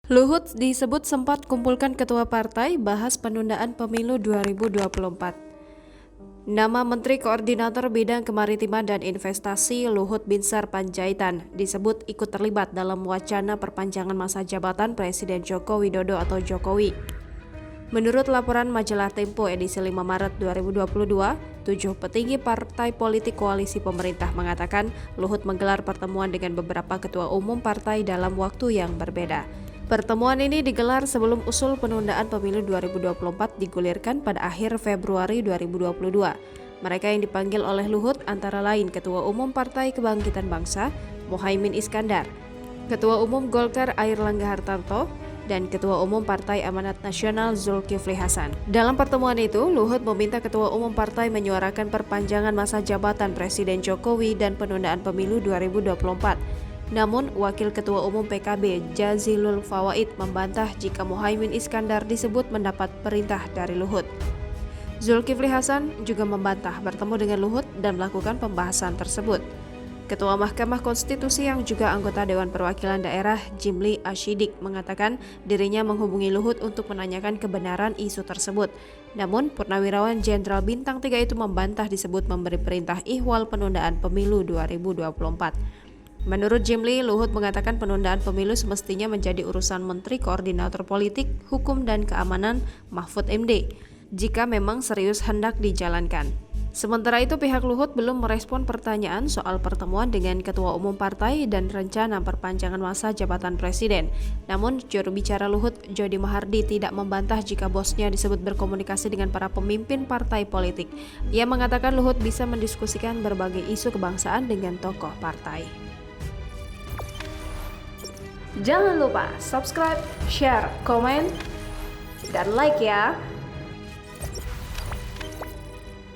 Luhut disebut sempat kumpulkan ketua partai bahas penundaan pemilu 2024. Nama Menteri Koordinator Bidang Kemaritiman dan Investasi Luhut Binsar Panjaitan disebut ikut terlibat dalam wacana perpanjangan masa jabatan Presiden Joko Widodo atau Jokowi. Menurut laporan majalah Tempo edisi 5 Maret 2022, 7 petinggi partai politik koalisi pemerintah mengatakan Luhut menggelar pertemuan dengan beberapa ketua umum partai dalam waktu yang berbeda. Pertemuan ini digelar sebelum usul penundaan pemilu 2024 digulirkan pada akhir Februari 2022. Mereka yang dipanggil oleh Luhut antara lain Ketua Umum Partai Kebangkitan Bangsa, Muhaimin Iskandar, Ketua Umum Golkar Airlangga Hartarto, dan Ketua Umum Partai Amanat Nasional Zulkifli Hasan. Dalam pertemuan itu, Luhut meminta Ketua Umum Partai menyuarakan perpanjangan masa jabatan Presiden Jokowi dan penundaan pemilu 2024. Namun, Wakil Ketua Umum PKB Jazilul Fawaid membantah jika Muhaimin Iskandar disebut mendapat perintah dari Luhut. Zulkifli Hasan juga membantah bertemu dengan Luhut dan melakukan pembahasan tersebut. Ketua Mahkamah Konstitusi yang juga anggota Dewan Perwakilan Daerah Jimli Ashidik mengatakan dirinya menghubungi Luhut untuk menanyakan kebenaran isu tersebut. Namun, Purnawirawan Jenderal Bintang 3 itu membantah disebut memberi perintah ihwal penundaan pemilu 2024. Menurut Jimli, Luhut mengatakan penundaan pemilu semestinya menjadi urusan Menteri Koordinator Politik, Hukum dan Keamanan Mahfud MD, jika memang serius hendak dijalankan. Sementara itu, pihak Luhut belum merespon pertanyaan soal pertemuan dengan Ketua Umum Partai dan rencana perpanjangan masa jabatan Presiden. Namun, juru bicara Luhut, Jody Mahardi, tidak membantah jika bosnya disebut berkomunikasi dengan para pemimpin partai politik. Ia mengatakan Luhut bisa mendiskusikan berbagai isu kebangsaan dengan tokoh partai. Jangan lupa subscribe, share, komen, dan like ya!